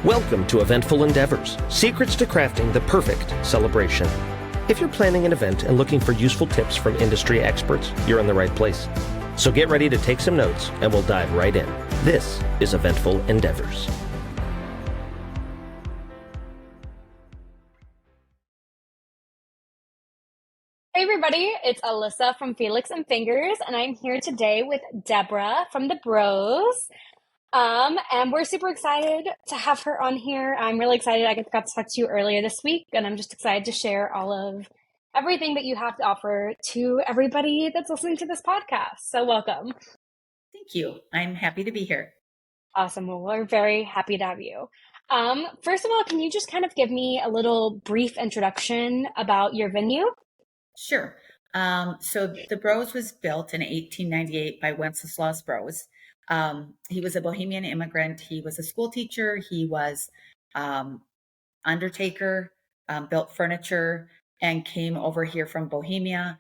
Welcome to Eventful Endeavors, secrets to crafting the perfect celebration. If you're planning an event and looking for useful tips from industry experts, you're in the right place. So get ready to take some notes and we'll dive right in. This is Eventful Endeavors. Hey everybody, it's Alyssa from Felix and Fingers, and I'm here today with Deborah from the Broz. And we're super excited to have her on here. I'm really excited. I got to talk to you earlier this week, and I'm just excited to share all of everything that you have to offer to everybody that's listening to this podcast. So welcome. Thank you. I'm happy to be here. Awesome. Well, we're very happy to have you. First of all, can you just kind of give me a little brief introduction about your venue? Sure. So the Broz was built in 1898 by Wenceslaus Broz. He was a Bohemian immigrant. He was a school teacher. He was undertaker, built furniture, and came over here from Bohemia.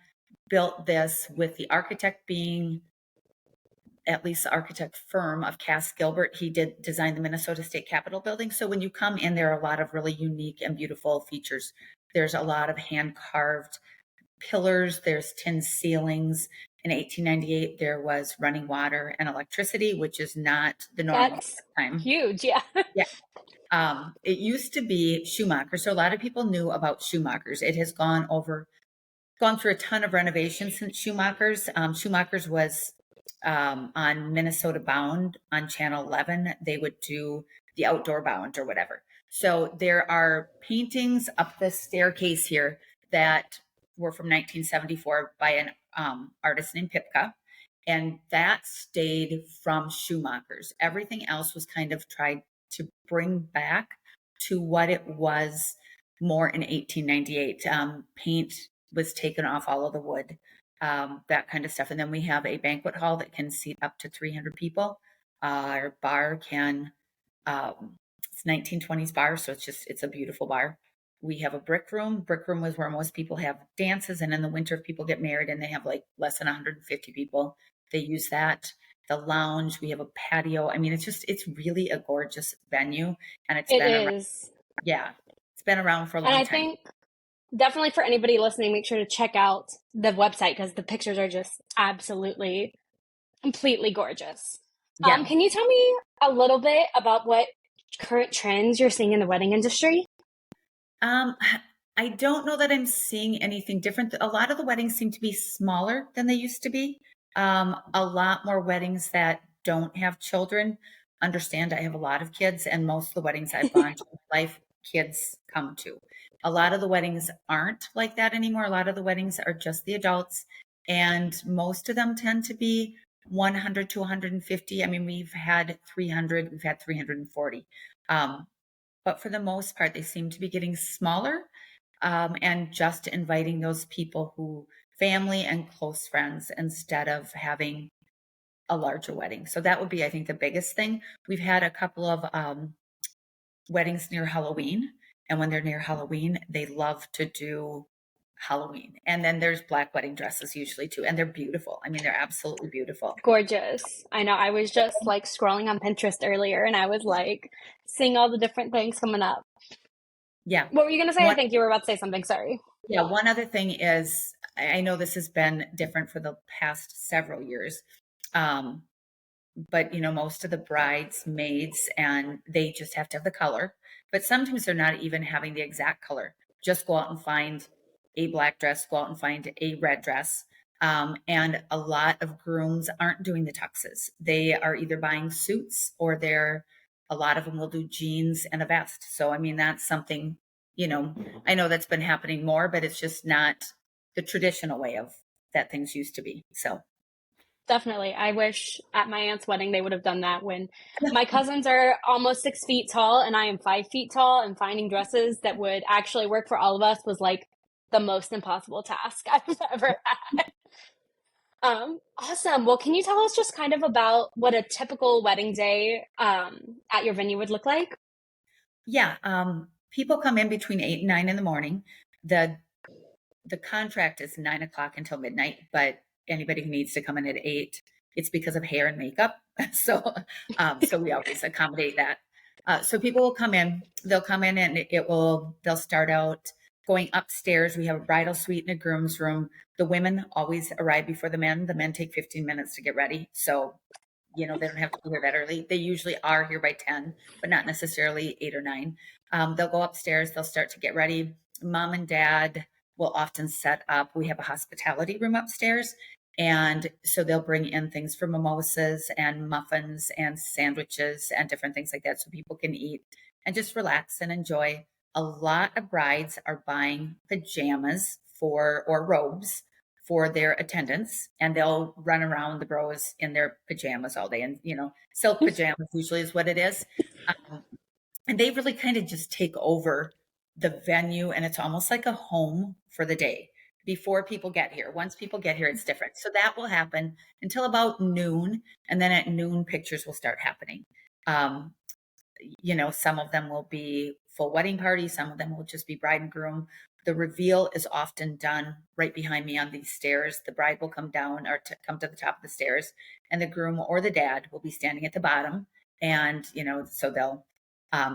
Built this with the architect being at least the architect firm of Cass Gilbert. He did design the Minnesota State Capitol building. So when you come in, there are a lot of really unique and beautiful features. There's a lot of hand carved pillars, there's tin ceilings. In 1898, there was running water and electricity, which is not the normal time. Huge, yeah. Yeah. It used to be Schumacher. So a lot of people knew about Schumacher's. It has gone through a ton of renovations since Schumacher's. Schumacher's was on Minnesota Bound on Channel 11. They would do the Outdoor Bound or whatever. So there are paintings up the staircase here that were from 1974 by an artist named Pipka. And that stayed from Schumacher's. Everything else was kind of tried to bring back to what it was more in 1898. Paint was taken off all of the wood, that kind of stuff. And then we have a banquet hall that can seat up to 300 people. Our bar can, it's 1920s bar, so it's a beautiful bar. We have a brick room. Brick room is where most people have dances. And in the winter, if people get married and they have like less than 150 people, they use that. The lounge, we have a patio. I mean, it's really a gorgeous venue. And it's been around for a long time. And I think definitely for anybody listening, make sure to check out the website because the pictures are just absolutely, completely gorgeous. Yeah. Can you tell me a little bit about what current trends you're seeing in the wedding industry? I don't know that I'm seeing anything different. A lot of the weddings seem to be smaller than they used to be. A lot more weddings that don't have children. Understand I have a lot of kids, and most of the weddings I've gone to in life, kids come to. A lot of the weddings aren't like that anymore. A lot of the weddings are just the adults, and most of them tend to be 100 to 150. I mean, we've had 300, we've had 340. But for the most part, they seem to be getting smaller, and just inviting those people who family and close friends instead of having a larger wedding. So that would be, I think, the biggest thing. We've had a couple of weddings near Halloween. And when they're near Halloween, they love to do Halloween. And then there's black wedding dresses usually too. And they're beautiful. I mean, they're absolutely beautiful. Gorgeous. I know. I was just like scrolling on Pinterest earlier and I was like seeing all the different things coming up. Yeah. What were you going to say? I think you were about to say something. Sorry. Yeah. One other thing is, I know this has been different for the past several years. But most of the bridesmaids, and they just have to have the color, but sometimes they're not even having the exact color. Just go out and find a black dress, go out and find a red dress. And a lot of grooms aren't doing the tuxes. They are either buying suits or a lot of them will do jeans and a vest. So, I mean, that's something, I know that's been happening more, but it's just not the traditional way of that things used to be. So. Definitely. I wish at my aunt's wedding they would have done that when my cousins are almost 6 feet tall and I am 5 feet tall, and finding dresses that would actually work for all of us was like the most impossible task I've ever had. Awesome. Well, can you tell us just kind of about what a typical wedding day at your venue would look like? Yeah. People come in between 8 and 9 in the morning. The contract is 9 o'clock until midnight, but anybody who needs to come in at 8, it's because of hair and makeup. So we always accommodate that. So people will come in, they'll come in and they'll start out going upstairs. We have a bridal suite and a groom's room. The women always arrive before the men. The men take 15 minutes to get ready. So, they don't have to be here that early. They usually are here by 10, but not necessarily 8 or 9. They'll go upstairs, they'll start to get ready. Mom and dad will often set up, we have a hospitality room upstairs. And so they'll bring in things for mimosas and muffins and sandwiches and different things like that so people can eat and just relax and enjoy. A lot of brides are buying pajamas or robes for their attendants, and they'll run around the Broz in their pajamas all day. And, silk pajamas usually is what it is. And they really kind of just take over the venue, and it's almost like a home for the day before people get here. Once people get here, it's different. So that will happen until about noon. And then at noon, pictures will start happening. Some of them will be full wedding party. Some of them will just be bride and groom. The reveal is often done right behind me on these stairs. The bride will come down or come to the top of the stairs, and the groom or the dad will be standing at the bottom. And, so they'll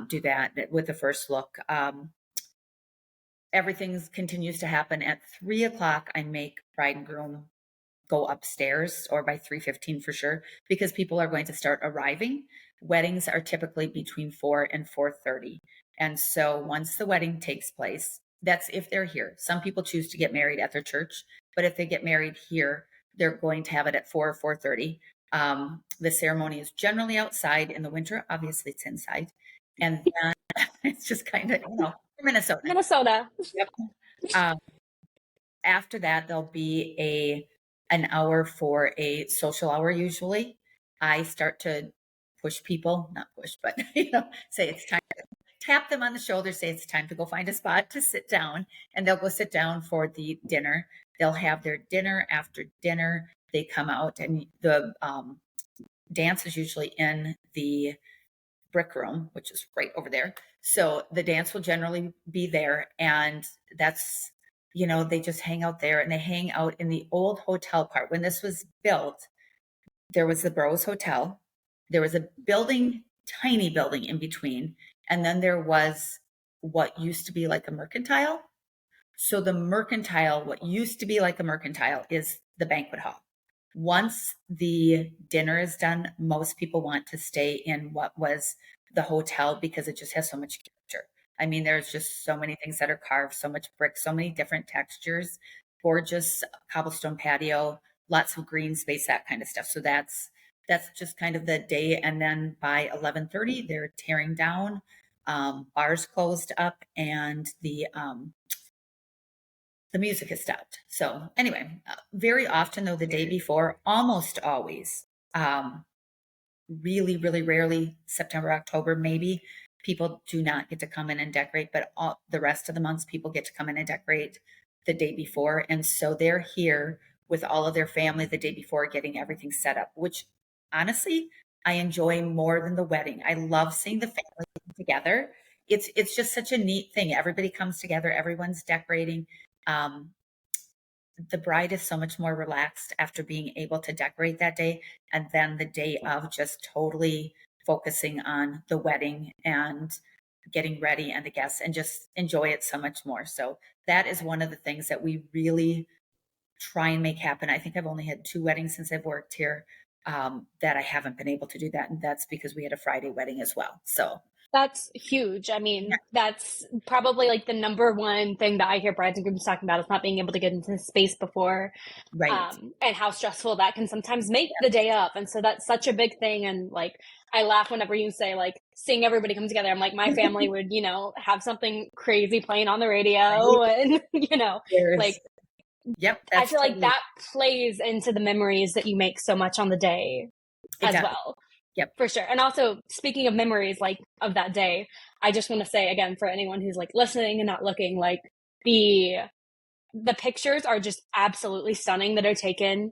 do that with the first look. Everything continues to happen at 3:00. I make bride and groom go upstairs, or by 3:15 for sure, because people are going to start arriving. Weddings are typically between 4 and 4:30. And so once the wedding takes place, that's if they're here. Some people choose to get married at their church, but if they get married here, they're going to have it at 4 or 4:30. The ceremony is generally outside. In the winter, obviously it's inside. And then it's just kind of, Minnesota. Yep. After that, there'll be an hour for a social hour. Usually I start to push people, not push, but, say it's time to tap them on the shoulder, say it's time to go find a spot to sit down, and they'll go sit down for the dinner. They'll have their dinner. After dinner, they come out, and the dance is usually in the brick room, which is right over there. So the dance will generally be there, and that's, they just hang out there, and they hang out in the old hotel part. When this was built, there was the Broz Hotel. There was a building, tiny building in between. And then there was what used to be like a mercantile. So what used to be like a mercantile is the banquet hall. Once the dinner is done, most people want to stay in what was the hotel because it just has so much character. I mean, there's just so many things that are carved, so much brick, so many different textures, gorgeous cobblestone patio, lots of green space, that kind of stuff. So that's just kind of the day. And then by 11:30, they're tearing down, bars closed up, and the music has stopped. So anyway, very often though, the day before, almost always, really, really rarely, September, October, maybe, people do not get to come in and decorate, but all the rest of the months, people get to come in and decorate the day before. And so they're here with all of their family the day before, getting everything set up, which honestly, I enjoy more than the wedding. I love seeing the family together. It's just such a neat thing. Everybody comes together, everyone's decorating. The bride is so much more relaxed after being able to decorate that day. And then the day of, just totally focusing on the wedding and getting ready and the guests, and just enjoy it so much more. So that is one of the things that we really try and make happen. I think I've only had 2 weddings since I've worked here that I haven't been able to do that. And that's because we had a Friday wedding as well. So that's huge. I mean, that's probably like the number one thing that I hear brides and grooms talking about, is not being able to get into the space before, right. And how stressful that can sometimes make the day up. And so that's such a big thing. And like, I laugh whenever you say like seeing everybody come together. I'm like, my family would, have something crazy playing on the radio, and like, yep. I feel like that plays into the memories that you make so much on the day as well. Yep. For sure. And also, speaking of memories, like, of that day, I just want to say again, for anyone who's like listening and not looking, like, the pictures are just absolutely stunning that are taken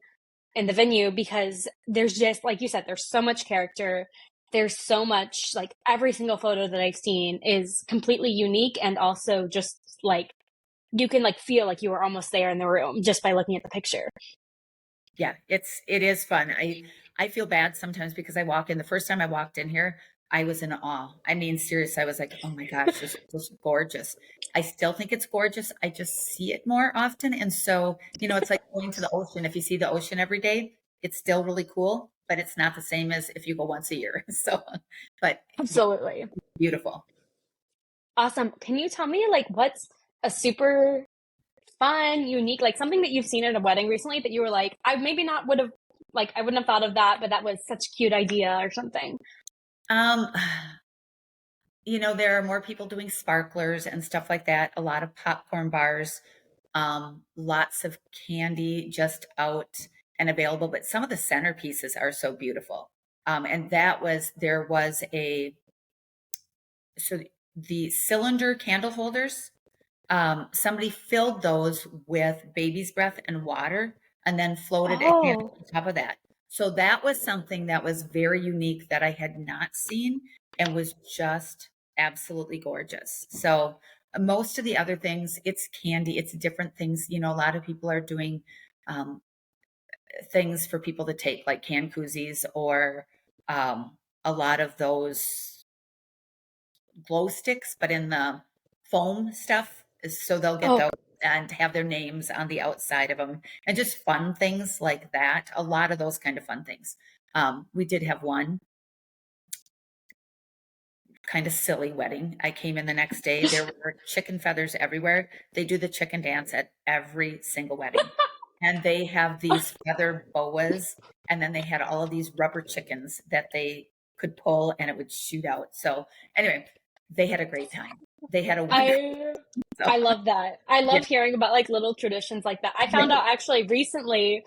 in the venue, because there's just, like you said, there's so much character. There's so much, like, every single photo that I've seen is completely unique, and also just like, you can like feel like you were almost there in the room just by looking at the picture. Yeah, it is fun. I feel bad sometimes because I walk in, the first time I walked in here, I was in awe. I mean, seriously, I was like, oh my gosh, this is just gorgeous. I still think it's gorgeous. I just see it more often. And so, it's like going to the ocean. If you see the ocean every day, it's still really cool, but it's not the same as if you go once a year. So, but yeah, Absolutely. beautiful. Awesome. Can you tell me like what's a super fun, unique, like something that you've seen at a wedding recently that you were like, I maybe not would have like I wouldn't have thought of that, but that was such a cute idea or something. Um, there are more people doing sparklers and stuff like that, a lot of popcorn bars, lots of candy just out and available, but some of the centerpieces are so beautiful. And there was so the cylinder candle holders, somebody filled those with baby's breath and water and then floated a candle Oh, on top of that. So that was something that was very unique that I had not seen and was just absolutely gorgeous. So most of the other things, it's candy, it's different things. A lot of people are doing um, things for people to take, like canned koozies or a lot of those glow sticks, but in the foam stuff. So they'll get oh, those and have their names on the outside of them and just fun things like that. A lot of those kind of fun things. We did have one kind of silly wedding. I came in the next day. There were chicken feathers everywhere. They do the chicken dance at every single wedding. And they have these feather boas. And then they had all of these rubber chickens that they could pull and it would shoot out. So anyway, they had a great time. They had a wonderful I so, I love that. I yeah. love hearing about like little traditions like that. I found Right. out actually recently,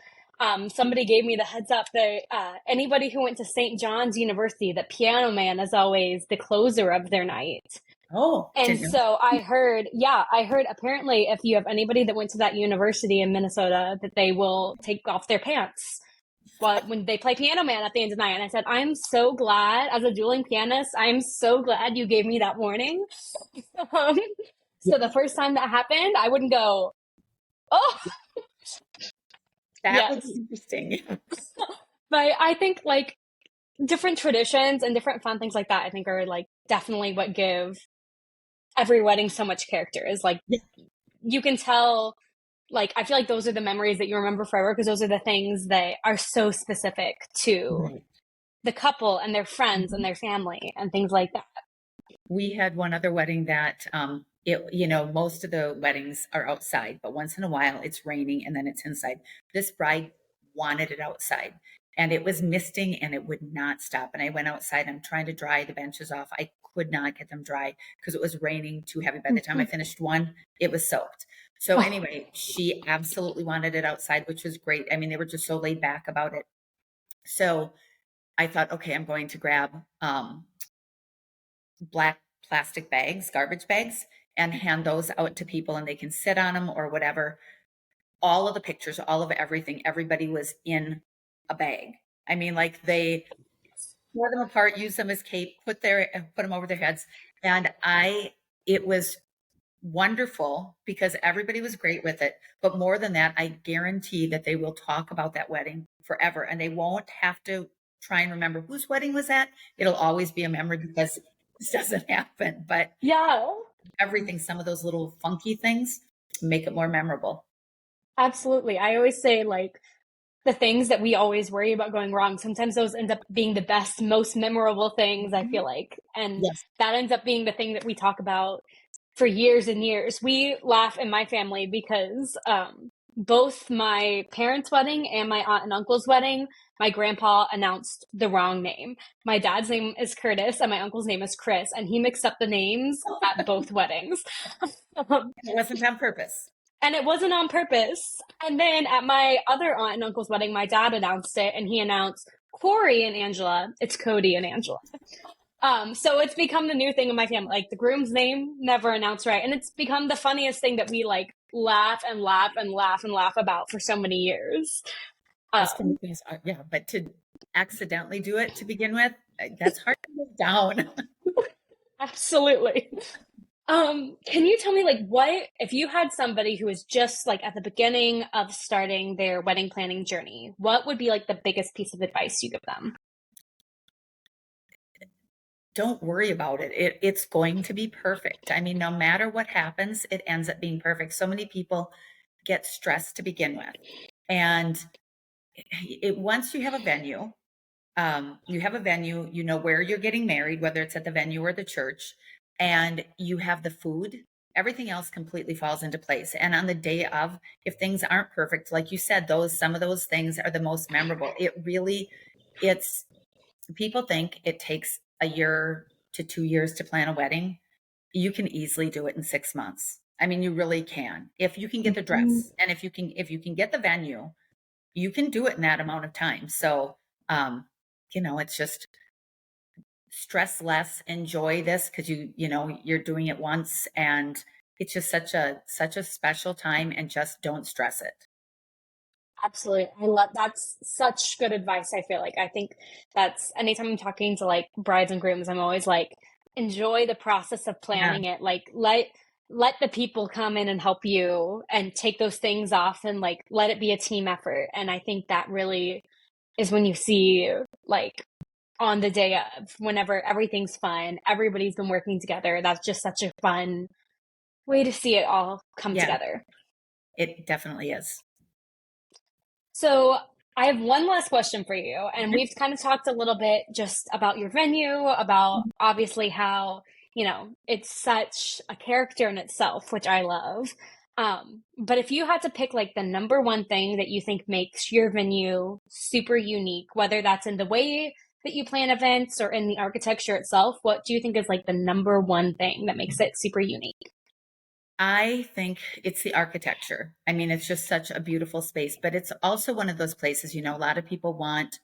somebody gave me the heads up that anybody who went to St. John's University, the piano man is always the closer of their night. Oh, And didn't know. so I heard apparently if you have anybody that went to that university in Minnesota, that they will take off their pants when they play Piano Man at the end of the night. And I said, I'm so glad, as a dueling pianist, I'm so glad you gave me that warning. Um, Yeah, so the first time that happened, I wouldn't go, oh, that would be yes. interesting. But I think like different traditions and different fun things like that, I think are like definitely what give every wedding so much character is like, Yeah. you can tell, like, I feel like those are the memories that you remember forever because those are the things that are so specific to Right. the couple and their friends and Mhm. their family and things like that. We had one other wedding that most of the weddings are outside, but once in a while it's raining and then it's inside. This bride wanted it outside and it was misting and it would not stop. And I went outside, I'm trying to dry the benches off. I could not get them dry because it was raining too heavy. By the time I finished one, it was soaked. So Oh, anyway, she absolutely wanted it outside, which was great. I mean, they were just so laid back about it. So I thought, okay, I'm going to grab black plastic bags, garbage bags, and hand those out to people and they can sit on them or whatever. All of the pictures, all of everything, everybody was in a bag. I mean, like they tore them apart, use them as cape, put them over their heads. And it was wonderful because everybody was great with it. But more than that, I guarantee that they will talk about that wedding forever and they won't have to try and remember whose wedding was that. It'll always be a memory because this doesn't happen. But yeah, everything, some of those little funky things make it more memorable. absolutely. I always say, like, the things that we always worry about going wrong, sometimes those end up being the best, most memorable things, I Mhm. feel like. And Yes. that ends up being the thing that we talk about for years and years. We laugh in my family because both my parents' wedding and my aunt and uncle's wedding, my grandpa announced the wrong name. My dad's name is Curtis and my uncle's name is Chris, and he mixed up the names at both weddings. It wasn't on purpose. And it wasn't on purpose. And then at my other aunt and uncle's wedding, my dad announced it and he announced Corey and Angela. It's Cody and Angela. So it's become the new thing in my family. Like the groom's name never announced right. And it's become the funniest thing that we like laugh and laugh and laugh and laugh about for so many years. Those kind Um, of things are, yeah, but to accidentally do it to begin with, that's hard to live down. Absolutely. Can you tell me like what if you had somebody who was just like at the beginning of starting their wedding planning journey, what would be like the biggest piece of advice you give them? don't worry about it. It's going to be perfect. I mean, no matter what happens, it ends up being perfect. So many people get stressed to begin with. And once you have a venue, you know where you're getting married, whether it's at the venue or the church, and you have the food, everything else completely falls into place. And on the day of, if things aren't perfect, like you said, some of those things are the most memorable. It's people think it takes a year to 2 years to plan a wedding. You can easily do it in 6 months. I mean, you really can. If you can get the dress and if you can get the venue, you can do it in that amount of time. So, it's just stress less, enjoy this because you're doing it once, and it's just such a special time, and just don't stress it. Absolutely. I love that's such good advice. I feel like I think that's anytime I'm talking to like brides and grooms, I'm always like, enjoy the process of Yeah. planning it. Like let the people come in and help you and take those things off and like let it be a team effort. And I think that really is when you see like on the day of, whenever everything's fun, everybody's been working together. That's just such a fun way to see it all come Yeah, together. it definitely is. So I have one last question for you. And we've kind of talked a little bit just about your venue, about obviously how, it's such a character in itself, which I love. But if you had to pick like the number one thing that you think makes your venue super unique, whether that's in the way that you plan events or in the architecture itself, what do you think is like the number one thing that makes it super unique? I think it's the architecture. I mean, it's just such a beautiful space, but it's also one of those places, a lot of people want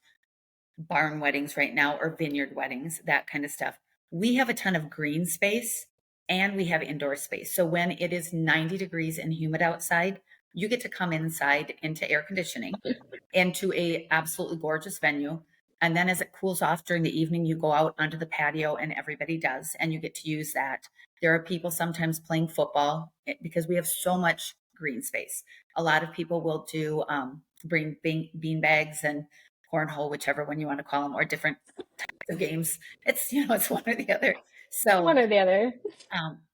barn weddings right now or vineyard weddings, that kind of stuff. We have a ton of green space and we have indoor space. So when it is 90 degrees and humid outside, you get to come inside into air conditioning into a absolutely gorgeous venue. And then as it cools off during the evening, you go out onto the patio and everybody does, and you get to use that. There are people sometimes playing football because we have so much green space. A lot of people will do bring bean bags and cornhole, whichever one you want to call them, or different types of games. It's one or the other. So One or the other.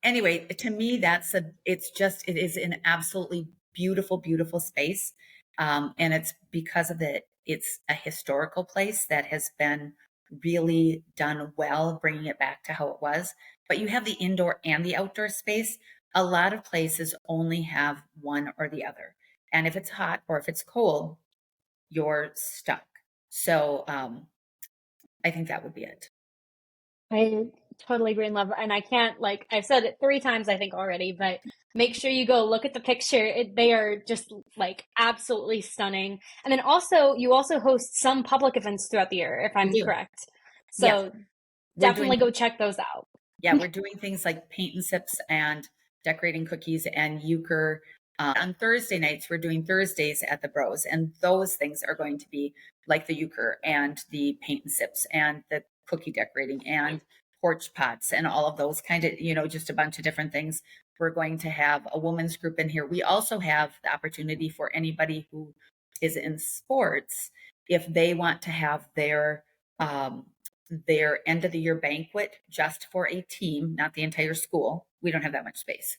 anyway, to me, it is an absolutely beautiful, beautiful space. And it's because of it's a historical place that has been really done well, bringing it back to how it was. But you have the indoor and the outdoor space. A lot of places only have one or the other. And if it's hot or if it's cold, you're stuck. So I think that would be it. I totally agree and love, and I can't, like, I've said it 3 times, I think already, but make sure you go look at the picture. They are just like absolutely stunning. And then also, you also host some public events throughout the year, if We I'm do. correct. Yes. So We're definitely doing go check those out. Yeah, we're doing things like paint and sips and decorating cookies and euchre. On Thursday nights, we're doing Thursdays at the Broz, and those things are going to be like the euchre and the paint and sips and the cookie decorating and porch pots and all of those kind of, just a bunch of different things. We're going to have a women's group in here. We also have the opportunity for anybody who is in sports, if they want to have their end of the year banquet just for a team, not the entire school. We don't have that much space,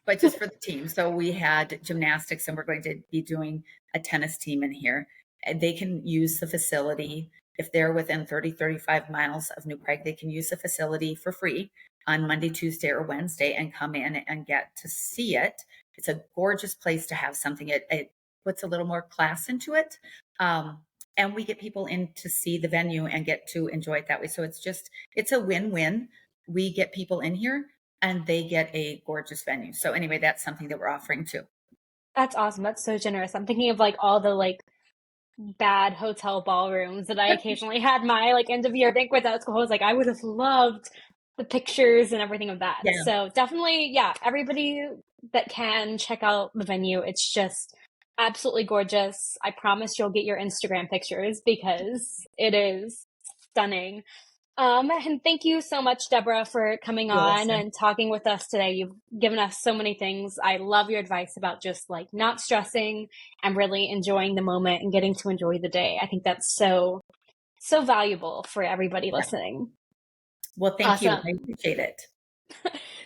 but just for the team. So we had gymnastics, and we're going to be doing a tennis team in here. And they can use the facility. If they're within 35 miles of New Prague, they can use the facility for free on Monday, Tuesday, or Wednesday and come in and get to see it. It's a gorgeous place to have something. It puts a little more class into it. And we get people in to see the venue and get to enjoy it that way. So it's a win-win. We get people in here and they get a gorgeous venue. So anyway, that's something that we're offering too. That's awesome. That's so generous. I'm thinking of like all the like bad hotel ballrooms that I occasionally had my like end of year banquet at school. I was like, I would have loved the pictures and everything of that. Yeah. So definitely, yeah, everybody that can check out the venue. It's just absolutely gorgeous. I promise you'll get your Instagram pictures because it is stunning. And thank you so much, Deborah, for coming on and talking with us today. You've given us so many things. I love your advice about just like not stressing and really enjoying the moment and getting to enjoy the day. I think that's so, so valuable for everybody listening. Well, thank you. Awesome. I appreciate it.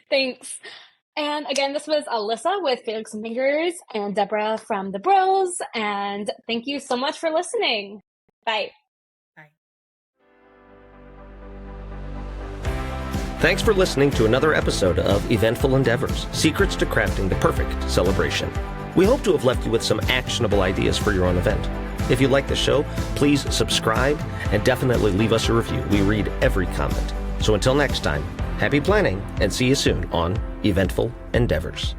Thanks. And again, this was Alyssa with Felix and Fingers and Deborah from the Bros. And thank you so much for listening. Bye. Bye. Thanks for listening to another episode of Eventful Endeavors, Secrets to Crafting the Perfect Celebration. We hope to have left you with some actionable ideas for your own event. If you like the show, please subscribe and definitely leave us a review. We read every comment. So until next time, happy planning and see you soon on Eventful Endeavors.